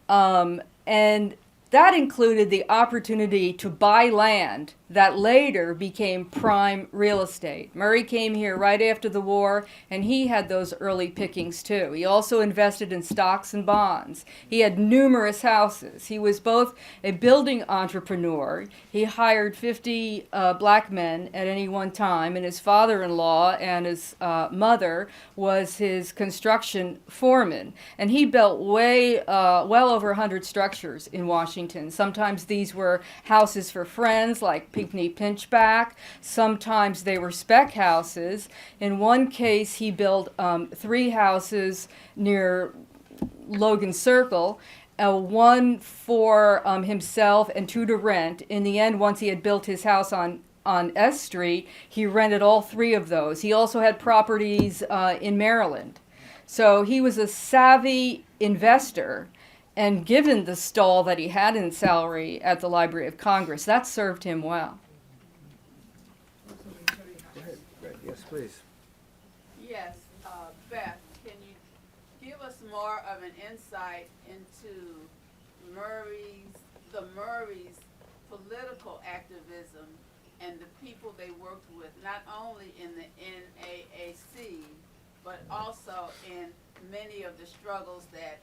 and that included the opportunity to buy land that later became prime real estate. Murray came here right after the war, and he had those early pickings too. He also invested in stocks and bonds. He had numerous houses. He was both a building entrepreneur. He hired 50 black men at any one time, and his father-in-law and his mother was his construction foreman. And he built well over 100 structures in Washington. Sometimes these were houses for friends, like Pinckney Pinchback. Sometimes they were spec houses. In one case, he built 3 houses near Logan Circle, one for himself and 2 to rent. In the end, once he had built his house on S Street, he rented all 3 of those. He also had properties in Maryland. So he was a savvy investor. And given the stall that he had in salary at the Library of Congress, that served him well. Go ahead, Greg. Yes, please. Yes, Beth, can you give us more of an insight into the Murrays' political activism and the people they worked with, not only in the NAAC, but also in many of the struggles that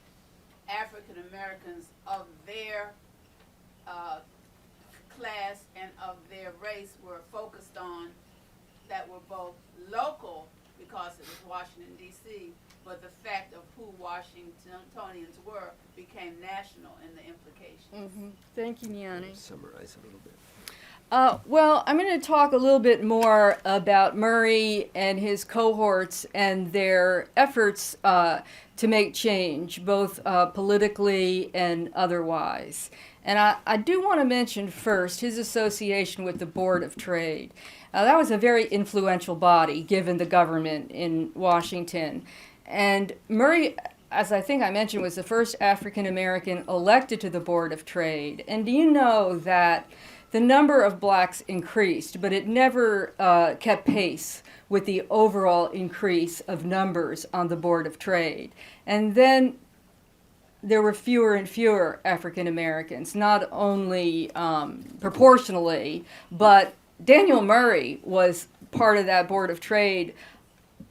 African Americans of their class and of their race were focused on, that were both local because it was Washington, D.C., but the fact of who Washingtonians were became national in the implications. Mm-hmm. Thank you, Niani. Summarize a little bit. Well, I'm going to talk a little bit more about Murray and his cohorts and their efforts to make change, both politically and otherwise. And I do want to mention first his association with the Board of Trade. That was a very influential body given the government in Washington. And Murray, as I think I mentioned, was the first African American elected to the Board of Trade. And do you know that the number of blacks increased, but it never kept pace with the overall increase of numbers on the Board of Trade. And then there were fewer and fewer African Americans, not only proportionally, but Daniel Murray was part of that Board of Trade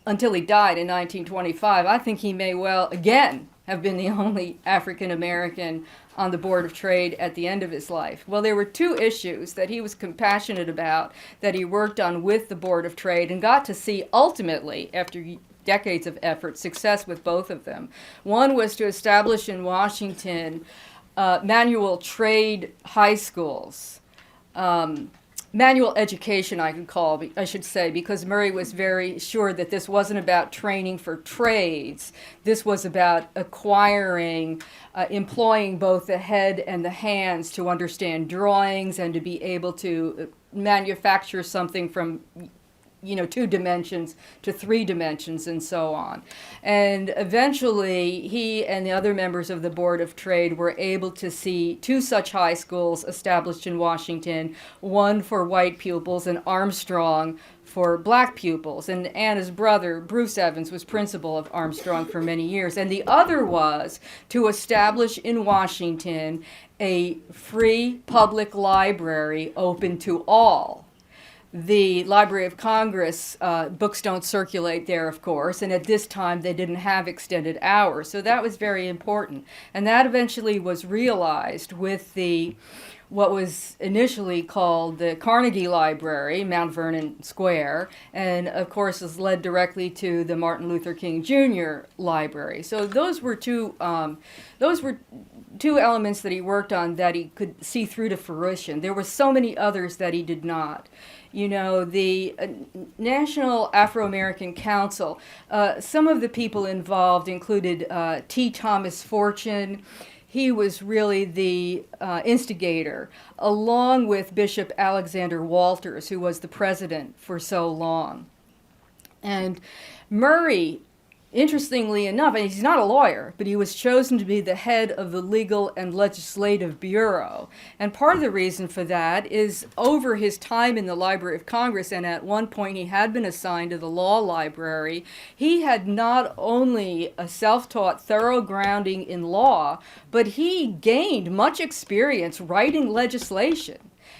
until he died in 1925. I think he may well, again, have been the only African American on the Board of Trade at the end of his life. Well, there were 2 issues that he was compassionate about that he worked on with the Board of Trade and got to see ultimately, after decades of effort, success with both of them. One was to establish in Washington manual trade high schools. Manual education, I should say, because Murray was very sure that this wasn't about training for trades. This was about acquiring, employing both the head and the hands to understand drawings and to be able to manufacture something from 2 dimensions to 3 dimensions and so on. And eventually, he and the other members of the Board of Trade were able to see 2 such high schools established in Washington, one for white pupils and Armstrong for black pupils. And Anna's brother, Bruce Evans, was principal of Armstrong for many years. And the other was to establish in Washington a free public library open to all. The Library of Congress, books don't circulate there, of course, and at this time they didn't have extended hours, so that was very important. And that eventually was realized with what was initially called the Carnegie Library, Mount Vernon Square, and of course is led directly to the Martin Luther King Jr. Library. So those were two elements that he worked on that he could see through to fruition. There were so many others that he did not. The National AfroAmerican Council, some of the people involved included T. Thomas Fortune. he was really the instigator, along with Bishop Alexander Walters, who was the president for so long. And Murray, interestingly enough, and he's not a lawyer, but he was chosen to be the head of the Legal and Legislative Bureau. And part of the reason for that is over his time in the Library of Congress, and at one point he had been assigned to the law library, he had not only a self-taught thorough grounding in law, but he gained much experience writing legislation.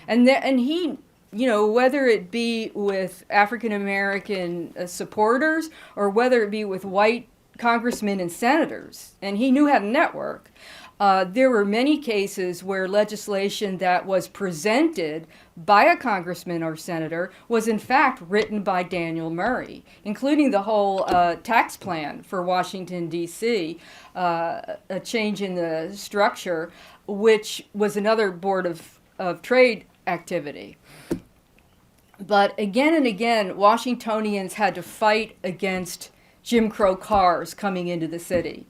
And he, you know, whether it be with African American supporters or whether it be with white congressmen and senators, and he knew how to network. There were many cases where legislation that was presented by a congressman or senator was in fact written by Daniel Murray, including the whole tax plan for Washington, D.C., a change in the structure, which was another Board of Trade activity. But again and again, Washingtonians had to fight against Jim Crow cars coming into the city.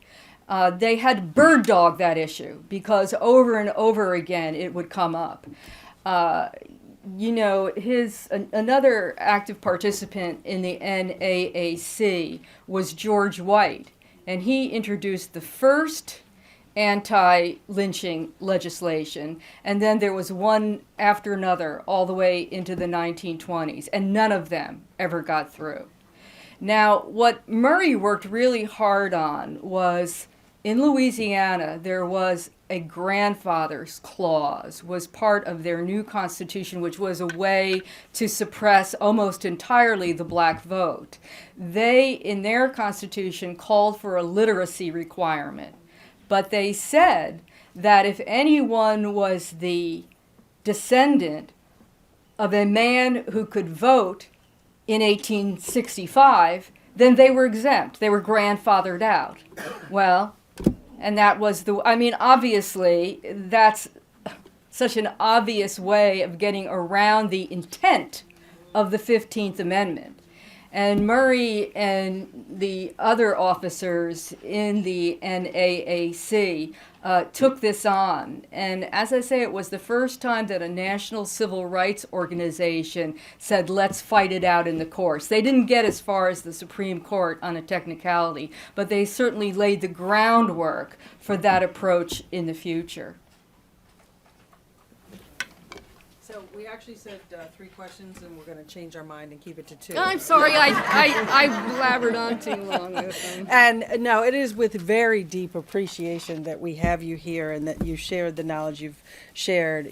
They had to bird dog that issue because over and over again it would come up. You know, another active participant in the NAAC was George White, and he introduced the first anti-lynching legislation, and then there was one after another all the way into the 1920s, and none of them ever got through. Now, what Murray worked really hard on was, in Louisiana, there was a grandfather's clause, was part of their new constitution, which was a way to suppress almost entirely the black vote. They, in their constitution, called for a literacy requirement. But they said that if anyone was the descendant of a man who could vote in 1865, then they were exempt. They were grandfathered out. Well, and that was obviously, that's such an obvious way of getting around the intent of the 15th Amendment. And Murray and the other officers in the NAAC took this on. And as I say, it was the first time that a national civil rights organization said, let's fight it out in the courts. They didn't get as far as the Supreme Court on a technicality, but they certainly laid the groundwork for that approach in the future. So we actually said 3 questions, and we're going to change our mind and keep it to 2. I'm sorry, I blabbered on too long with them. And no, it is with very deep appreciation that we have you here and that you shared the knowledge you've shared.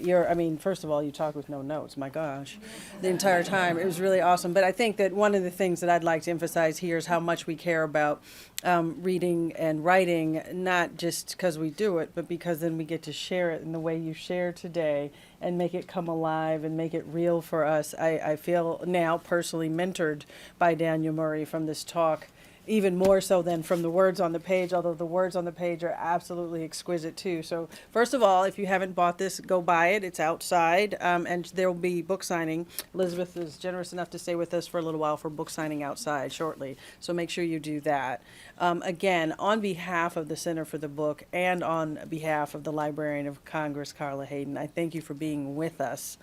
First of all, you talked with no notes, my gosh, the entire time. It was really awesome. But I think that one of the things that I'd like to emphasize here is how much we care about reading and writing, not just because we do it, but because then we get to share it in the way you share today and make it come alive and make it real for us. I feel now personally mentored by Daniel Murray from this talk, even more so than from the words on the page, although the words on the page are absolutely exquisite too. So first of all, if you haven't bought this, go buy it. It's outside, and there will be book signing. Elizabeth is generous enough to stay with us for a little while for book signing outside shortly, so make sure you do that. Again, on behalf of the Center for the Book and on behalf of the Librarian of Congress, Carla Hayden, I thank you for being with us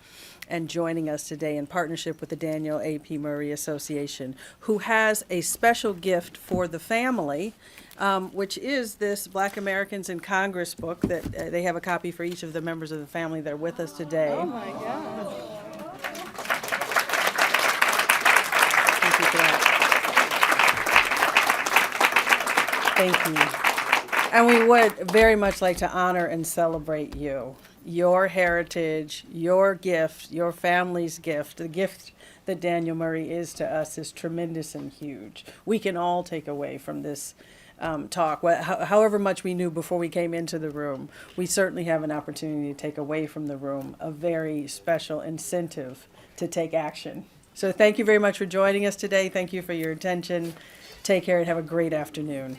and joining us today in partnership with the Daniel A.P. Murray Association, who has a special gift for the family, which is this Black Americans in Congress book that they have a copy for each of the members of the family that are with us today. Oh my God. Thank you for that. Thank you. And we would very much like to honor and celebrate you, your heritage, your gift, your family's gift. The gift that Daniel Murray is to us is tremendous and huge. We can all take away from this talk, however much we knew before we came into the room. We certainly have an opportunity to take away from the room a very special incentive to take action. So thank you very much for joining us today. Thank you for your attention. Take care and have a great afternoon.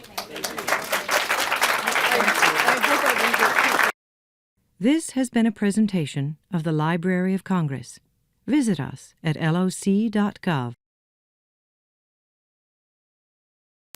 This has been a presentation of the Library of Congress. Visit us at loc.gov.